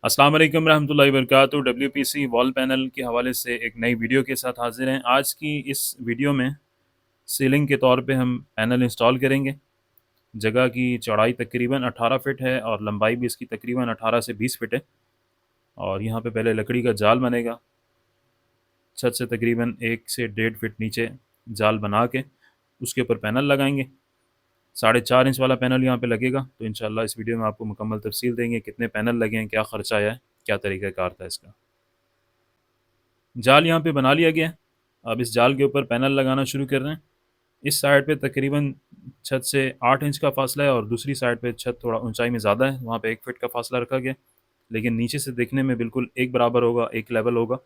अस्सलाम वालेकुम रहमतुल्लाहि वबरकातुहू। डब्ल्यूपीसी वॉल पैनल के हवाले से एक नई वीडियो के साथ हाजिर हैं। आज की इस वीडियो में सीलिंग के तौर पे हम पैनल इंस्टॉल करेंगे। जगह की चौड़ाई तकरीबन 18 फ़िट है और लंबाई भी इसकी तकरीबन 18 से 20 फ़िट है। और यहाँ पे पहले लकड़ी का जाल बनेगा। छत से तकरीबन 1 से 1.5 फ़िट नीचे जाल बना के उसके ऊपर पैनल लगाएंगे। 4.5 इंच वाला पैनल यहाँ पे लगेगा। तो इंशाल्लाह इस वीडियो में आपको मुकम्मल तफसील देंगे, कितने पैनल लगे हैं, क्या ख़र्चा आया है, क्या तरीक़ाकार था इसका। जाल यहाँ पे बना लिया गया है। अब इस जाल के ऊपर पैनल लगाना शुरू कर रहे हैं। इस साइड पे तकरीबन छत से 8 इंच का फासला है और दूसरी साइड पे छत थोड़ा ऊंचाई में ज़्यादा है, वहाँ पे 1 फ़िट का फासला रखा गया, लेकिन नीचे से देखने में बिल्कुल एक बराबर होगा, एक लेवल होगा।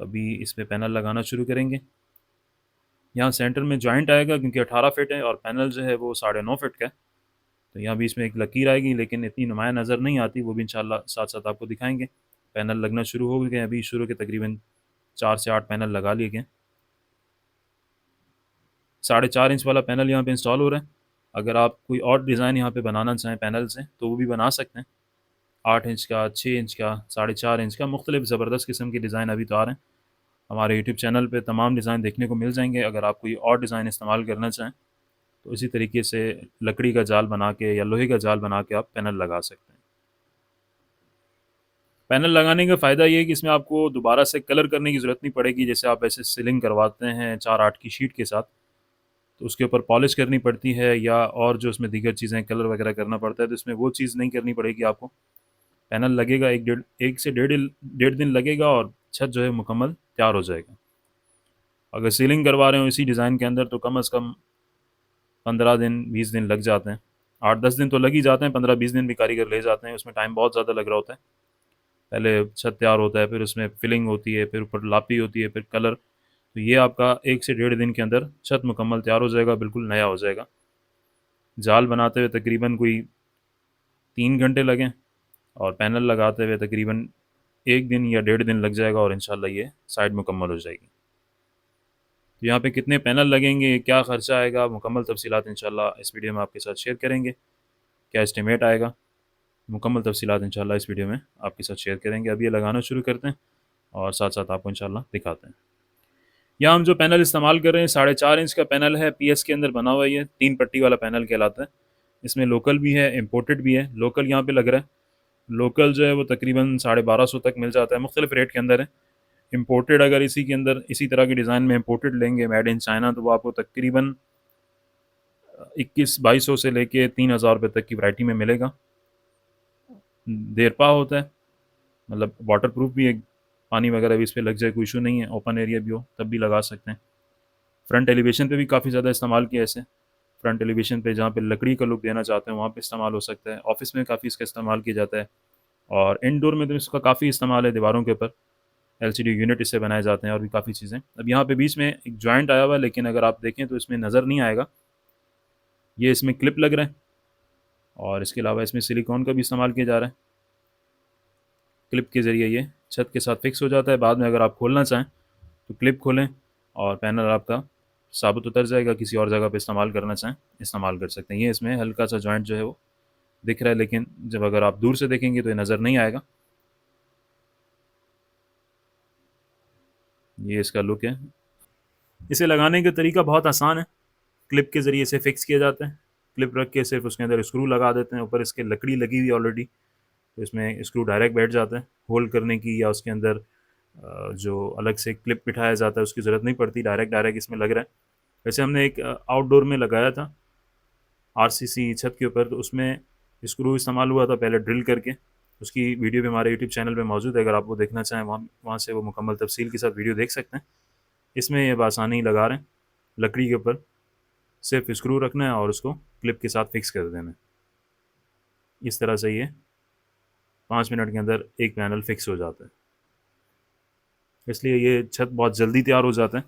अभी इस पे पैनल लगाना शुरू करेंगे। यहाँ सेंटर में जॉइंट आएगा क्योंकि 18 फ़िट है और पैनल जो है वो 9.5 फ़िट का है। तो यहाँ बीच में एक लकीर आएगी, लेकिन इतनी नुमाया नज़र नहीं आती, वो भी इंशाल्लाह साथ साथ आपको दिखाएंगे। पैनल लगना शुरू हो गए, अभी शुरू के तकरीबन 4 से 8 पैनल लगा लिए गए। 4.5 इंच वाला पैनल यहाँ पे इंस्टॉल हो रहा है। अगर आप कोई और डिज़ाइन यहाँ पे बनाना चाहें पैनल से तो वो भी बना सकते हैं। 8 इंच का, 6 इंच का, 4.5 इंच का, मुख्तलिफ ज़बरदस्त किस्म के डिज़ाइन अभी तो आ रहे हैं। हमारे यूट्यूब चैनल पे तमाम डिज़ाइन देखने को मिल जाएंगे। अगर आप कोई और डिज़ाइन इस्तेमाल करना चाहें तो इसी तरीके से लकड़ी का जाल बना के या लोहे का जाल बना के आप पैनल लगा सकते हैं। पैनल लगाने का फ़ायदा ये है कि इसमें आपको दोबारा से कलर करने की ज़रूरत नहीं पड़ेगी। जैसे आप ऐसे सीलिंग करवाते हैं 4-8 की शीट के साथ, तो उसके ऊपर पॉलिश करनी पड़ती है या और जो उसमें दीगर चीज़ें कलर वगैरह करना पड़ता है, तो इसमें वो चीज़ नहीं करनी पड़ेगी आपको। पैनल लगेगा 1 से डेढ़ दिन लगेगा और छत जो है मुकम्मल तैयार हो जाएगा। अगर सीलिंग करवा रहे हो इसी डिज़ाइन के अंदर तो कम से कम 15 दिन 20 दिन लग जाते हैं। 8-10 दिन तो लग ही जाते हैं, 15-20 दिन भी कारीगर ले जाते हैं। उसमें टाइम बहुत ज़्यादा लग रहा होता है। पहले छत तैयार होता है, फिर उसमें फिलिंग होती है, फिर ऊपर लापी होती है, फिर कलर। तो ये आपका 1 से डेढ़ दिन के अंदर छत मुकम्मल तैयार हो जाएगा, बिल्कुल नया हो जाएगा। जाल बनाते हुए तकरीबन कोई 3 घंटे लगें और पैनल लगाते हुए तकरीबन 1 दिन या डेढ़ दिन लग जाएगा और इंशाल्लाह ये साइड मुकम्मल हो जाएगी। तो यहाँ पे कितने पैनल लगेंगे, क्या ख़र्चा आएगा, मुकम्मल तफसीलात इंशाल्लाह इस वीडियो में आपके साथ शेयर करेंगे। क्या एस्टिमेट आएगा, मुकम्मल तफसीलात इंशाल्लाह इस वीडियो में आपके साथ शेयर करेंगे। अभी ये लगाना शुरू करते हैं और साथ साथ आपको इंशाल्लाह दिखाते हैं। यहाँ हम जो पैनल इस्तेमाल कर रहे हैं 4.5 इंच का पैनल है, पीएस के अंदर बना हुआ है। ये 3 पट्टी वाला पैनल कहलाता है। इसमें लोकल भी है, इम्पोर्टेड भी है। लोकल यहाँ पे लग रहा है। लोकल जो है वो तकरीबन 1250 तक मिल जाता है, मुख्तलिफ रेट के अंदर है। इम्पोर्टेड अगर इसी के अंदर इसी तरह के डिज़ाइन में इम्पोर्टेड लेंगे मेड इन चाइना, तो वो आपको तकरीबन 2100-2200 से लेके 3000 रुपये तक की वैरायटी में मिलेगा। देरपा होता है, मतलब वाटर प्रूफ भी है। पानी वगैरह भी इस पर लग जाए कोई इशू नहीं है। ओपन एरिया भी हो तब भी लगा सकते हैं। फ्रंट एलिवेशन पे भी काफ़ी ज़्यादा इस्तेमाल किया है इसे। फ्रंट एलिवेशन पे जहाँ पे लकड़ी का लुक देना चाहते हैं वहाँ पे इस्तेमाल हो सकता है। ऑफिस में काफ़ी इसका इस्तेमाल किया जाता है और इनडोर में तो इसका काफ़ी इस्तेमाल है। दीवारों के ऊपर एलसीडी यूनिट इससे बनाए जाते हैं और भी काफ़ी चीज़ें। अब यहाँ पे बीच में एक जॉइंट आया हुआ है, लेकिन अगर आप देखें तो इसमें नज़र नहीं आएगा। ये इसमें क्लिप लग रहा है और इसके अलावा इसमें सिलिकॉन का भी इस्तेमाल किया जा रहा है। क्लिप के ज़रिए ये छत के साथ फिक्स हो जाता है। बाद में अगर आप खोलना चाहें तो क्लिप खोलें और पैनल आपका साबुत उतर जाएगा। किसी और जगह पे इस्तेमाल करना चाहें इस्तेमाल कर सकते हैं। ये इसमें हल्का सा जॉइंट जो है वो दिख रहा है, लेकिन जब अगर आप दूर से देखेंगे तो ये नज़र नहीं आएगा। ये इसका लुक है। इसे लगाने का तरीका बहुत आसान है। क्लिप के ज़रिए इसे फिक्स किया जाता है। क्लिप रख के सिर्फ उसके अंदर स्क्रू लगा देते हैं। ऊपर इसके लकड़ी लगी हुई ऑलरेडी, तो इसमें स्क्रू डायरेक्ट बैठ जाता है। होल्ड करने की या उसके अंदर जो अलग से क्लिप बिठाया जाता है उसकी ज़रूरत नहीं पड़ती। डायरेक्ट डायरेक्ट इसमें लग रहा है। वैसे हमने एक आउटडोर में लगाया था आरसीसी छत के ऊपर, तो उसमें स्क्रू इस्तेमाल हुआ था पहले ड्रिल करके। उसकी वीडियो भी हमारे यूट्यूब चैनल पे मौजूद है। अगर आप वो देखना चाहें वहाँ वहाँ से वो मुकम्मल तफसील के साथ वीडियो देख सकते हैं। इसमें ये बासानी लगा रहे हैं लकड़ी के ऊपर। सिर्फ स्क्रू रखना है और उसको क्लिप के साथ फिक्स कर देना है। इस तरह से ये 5 मिनट के अंदर एक पैनल फिक्स हो जाता है। इसलिए ये छत बहुत जल्दी तैयार हो जाता है।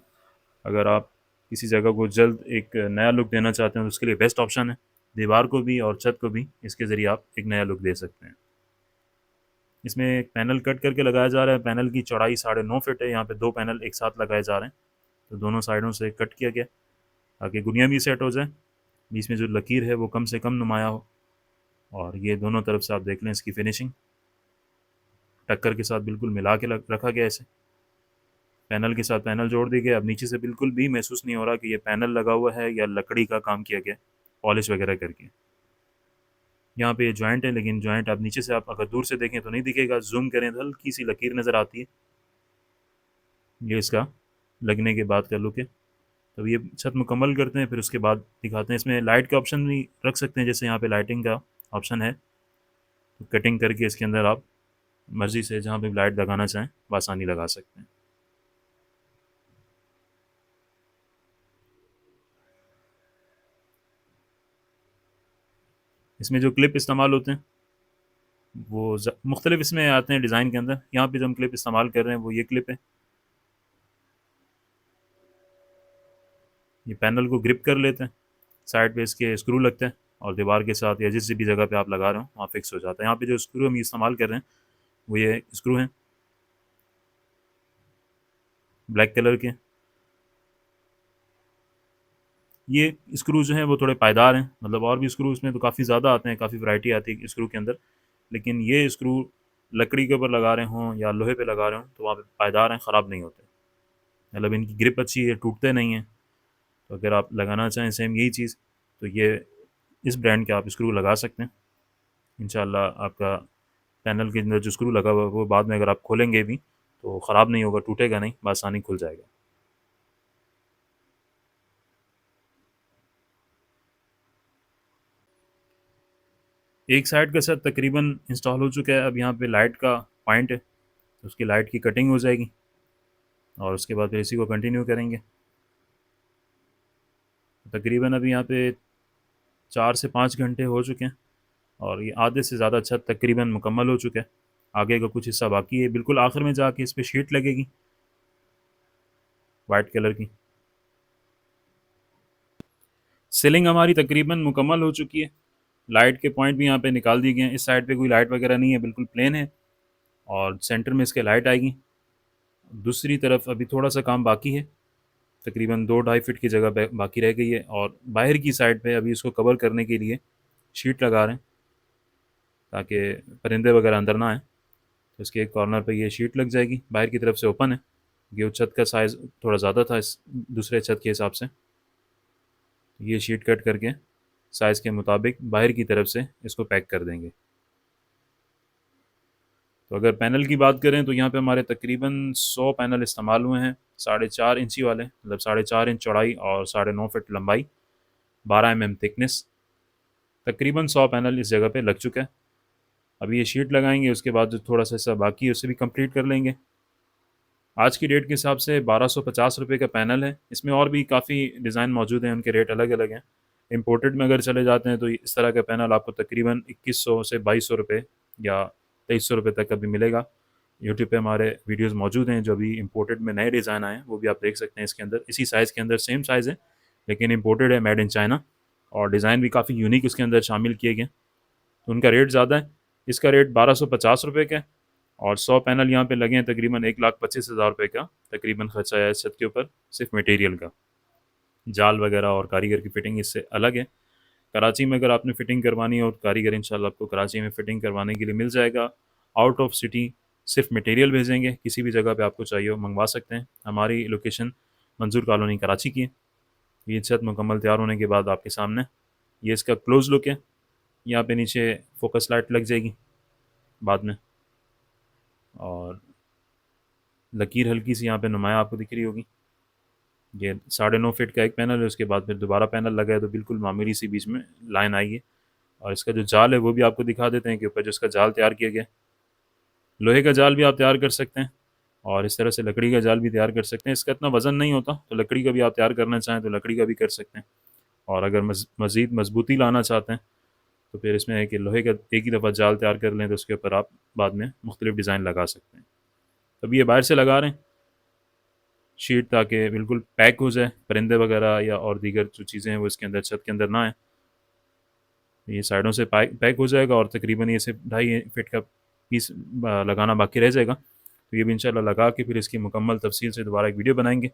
अगर आप किसी जगह को जल्द एक नया लुक देना चाहते हैं तो उसके लिए बेस्ट ऑप्शन है। दीवार को भी और छत को भी इसके ज़रिए आप एक नया लुक दे सकते हैं। इसमें एक पैनल कट करके लगाया जा रहा है। पैनल की चौड़ाई 9.5 फीट है। यहाँ पे 2 पैनल एक साथ लगाए जा रहे हैं, तो दोनों साइडों से कट किया गया ताकि गुनिया भी सेट हो जाए। बीच में जो लकीर है वो कम से कम नुमाया हो। और ये दोनों तरफ से आप देख लें इसकी फिनिशिंग। टक्कर के साथ बिल्कुल मिला के रखा गया ऐसे, पैनल के साथ पैनल जोड़ दिए गए। अब नीचे से बिल्कुल भी महसूस नहीं हो रहा कि ये पैनल लगा हुआ है या लकड़ी का काम किया गया पॉलिश वगैरह करके। यहाँ पे ये जॉइंट है, लेकिन जॉइंट आप नीचे से आप अगर दूर से देखें तो नहीं दिखेगा, जूम करें तो हल्की सी लकीर नज़र आती है। ये इसका लगने के बाद का लुक है। तो ये छत मुकम्मल करते हैं, फिर उसके बाद दिखाते हैं। इसमें लाइट का ऑप्शन भी रख सकते हैं, जैसे यहाँ पे लाइटिंग का ऑप्शन है, तो कटिंग करके इसके अंदर आप मर्ज़ी से जहाँ पे लाइट लगाना चाहें बआसानी लगा सकते हैं। इसमें जो क्लिप इस्तेमाल होते हैं वो मुख्तलिफ इसमें आते हैं डिज़ाइन के अंदर। यहाँ पे जो हम क्लिप इस्तेमाल कर रहे हैं वो ये क्लिप है। ये पैनल को ग्रिप कर लेते हैं, साइड पे इसके स्क्रू लगते हैं और दीवार के साथ या जिस भी जगह पे आप लगा रहे हो वहाँ फिक्स हो जाता है। यहाँ पे जो स्क्रू हम इस्तेमाल कर रहे हैं वो ये स्क्रू हैं, ब्लैक कलर के। ये स्क्रू जो हैं वो थोड़े पायदार हैं, मतलब और भी स्क्रू इसमें तो काफ़ी ज़्यादा आते हैं, काफ़ी वैरायटी आती है स्क्रू के अंदर, लेकिन ये स्क्रू लकड़ी के ऊपर लगा रहे हों या लोहे पे लगा रहे हों तो वहाँ पे पायदार हैं, ख़राब नहीं होते, मतलब इनकी ग्रिप अच्छी है, टूटते नहीं हैं। तो अगर आप लगाना चाहें सेम यही चीज़, तो ये इस ब्रांड के आप स्क्रू लगा सकते हैं। इंशाल्लाह आपका पैनल के अंदर जो स्क्रू लगा हुआ है वो बाद में अगर आप खोलेंगे भी तो ख़राब नहीं होगा, टूटेगा नहीं, बआसानी खुल जाएगा। एक साइड का सेट तकरीबन इंस्टॉल हो चुका है। अब यहाँ पे लाइट का पॉइंट है, तो उसकी लाइट की कटिंग हो जाएगी और उसके बाद फिर इसी को कंटिन्यू करेंगे। तकरीबन अभी यहाँ पे 4 से 5 घंटे हो चुके हैं और ये आधे से ज़्यादा छत तकरीबन मुकम्मल हो चुका है। आगे का कुछ हिस्सा बाकी है, बिल्कुल आखिर में जाके इस पर शीट लगेगी वाइट कलर की। सीलिंग हमारी तकरीबन मुकम्मल हो चुकी है। लाइट के पॉइंट भी यहाँ पे निकाल दिए गए हैं। इस साइड पे कोई लाइट वगैरह नहीं है, बिल्कुल प्लेन है और सेंटर में इसके लाइट आएगी। दूसरी तरफ अभी थोड़ा सा काम बाकी है, तकरीबन 2-2.5 फीट की जगह बाकी रह गई है और बाहर की साइड पे अभी इसको कवर करने के लिए शीट लगा रहे हैं ताकि परिंदे वगैरह अंदर ना आए। तो इसके एक कॉर्नर पे ये शीट लग जाएगी, बाहर की तरफ से ओपन है। ये छत का साइज़ थोड़ा ज़्यादा था इस दूसरे छत के हिसाब से, ये शीट कट करके साइज़ के मुताबिक बाहर की तरफ से इसको पैक कर देंगे। तो अगर पैनल की बात करें तो यहाँ पे हमारे तकरीबन 100 पैनल इस्तेमाल हुए हैं, 4.5 इंची वाले, मतलब 4.5 इंच चौड़ाई और 9.5 फीट लंबाई, 12 mm थिकनेस। तकरीबन 100 पैनल इस जगह पे लग चुका है। अभी ये शीट लगाएंगे, उसके बाद जो थोड़ा सा हिस्सा बाकी है उसे भी कंप्लीट कर लेंगे। आज की डेट के हिसाब से 1250 रुपये का पैनल है। इसमें और भी काफ़ी डिज़ाइन मौजूद हैं, उनके रेट अलग अलग हैं। इम्पोर्टेड में अगर चले जाते हैं तो इस तरह का पैनल आपको तकरीबन 2100 से 2200 रुपये या 2300 रुपये तक का भी मिलेगा। यूट्यूब पे हमारे वीडियोस मौजूद हैं, जो अभी इम्पोर्टेड में नए डिज़ाइन आए हैं वो भी आप देख सकते हैं। इसके अंदर इसी साइज़ के अंदर सेम साइज़ है, लेकिन इम्पोर्टेड है, मेड इन चाइना, और डिज़ाइन भी काफ़ी यूनिक उसके अंदर शामिल किए गए, तो उनका रेट ज़्यादा है। इसका रेट 1250 रुपये का है और 100 पैनल यहाँ पे लगे हैं, तकरीबन 1,25,000 रुपये का तकरीबन खर्चा है इस छत के ऊपर, सिर्फ मटेरियल का। जाल वगैरह और कारीगर की फ़िटिंग इससे अलग है। कराची में अगर आपने फ़िटिंग करवानी हो तो कारीगर इंशाल्लाह आपको कराची में फ़िटिंग करवाने के लिए मिल जाएगा। आउट ऑफ सिटी सिर्फ मटेरियल भेजेंगे, किसी भी जगह पे आपको चाहिए हो मंगवा सकते हैं। हमारी लोकेशन मंजूर कॉलोनी कराची की है। ये छत मुकम्मल तैयार होने के बाद आपके सामने ये इसका क्लोज़ लुक है। यहाँ पे नीचे फोकस लाइट लग जाएगी बाद में, और लकीर हल्की सी यहाँ पे नुमाया आपको दिख रही होगी। ये 9.5 फीट का एक पैनल है, उसके बाद फिर दोबारा पैनल लगा है तो बिल्कुल मामूली सी बीच में लाइन आई है। और इसका जो जाल है वो भी आपको दिखा देते हैं कि ऊपर जो इसका जाल तैयार किया गया, लोहे का जाल भी आप तैयार कर सकते हैं और इस तरह से लकड़ी का जाल भी तैयार कर सकते हैं। इसका इतना वज़न नहीं होता, तो लकड़ी का भी आप तैयार करना चाहें तो लकड़ी का भी कर सकते हैं। और अगर मज़ीद मजबूती लाना चाहते हैं तो फिर इसमें है कि लोहे का एक ही दफ़ा जाल तैयार कर लें तो उसके ऊपर आप बाद में मुख्तलिफ डिज़ाइन लगा सकते हैं। अभी ये बाहर से लगा रहे हैं शीट ताकि बिल्कुल पैक हो जाए, परिंदे वगैरह या और दीगर जो चीज़ें हैं वो इसके अंदर छत के अंदर ना आए। ये साइडों से पैक हो जाएगा और तकरीबन ये सिर्फ 2.5 फीट का पीस लगाना बाकी रह जाएगा। तो ये भी इंशाल्लाह लगा के फिर इसकी मुकम्मल तफसील से दोबारा एक वीडियो बनाएंगे।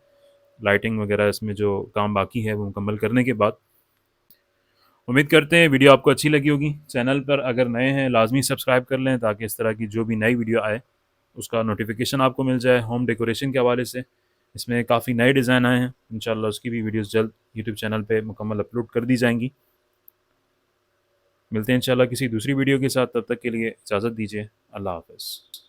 लाइटिंग वगैरह इसमें जो काम बाकी है वो मुकम्मल करने के बाद। उम्मीद करते हैं वीडियो आपको अच्छी लगी होगी। चैनल पर अगर नए हैं लाजमी सब्सक्राइब कर लें ताकि इस तरह की जो भी नई वीडियो आए उसका नोटिफिकेशन आपको मिल जाए। होम डेकोरेशन के हवाले से इसमें काफ़ी नए डिज़ाइन आए हैं, इंशाल्लाह उसकी भी वीडियोस जल्द यूट्यूब चैनल पे मुकम्मल अपलोड कर दी जाएंगी। मिलते हैं इंशाल्लाह किसी दूसरी वीडियो के साथ, तब तक के लिए इजाज़त दीजिए। अल्लाह हाफ़िज़।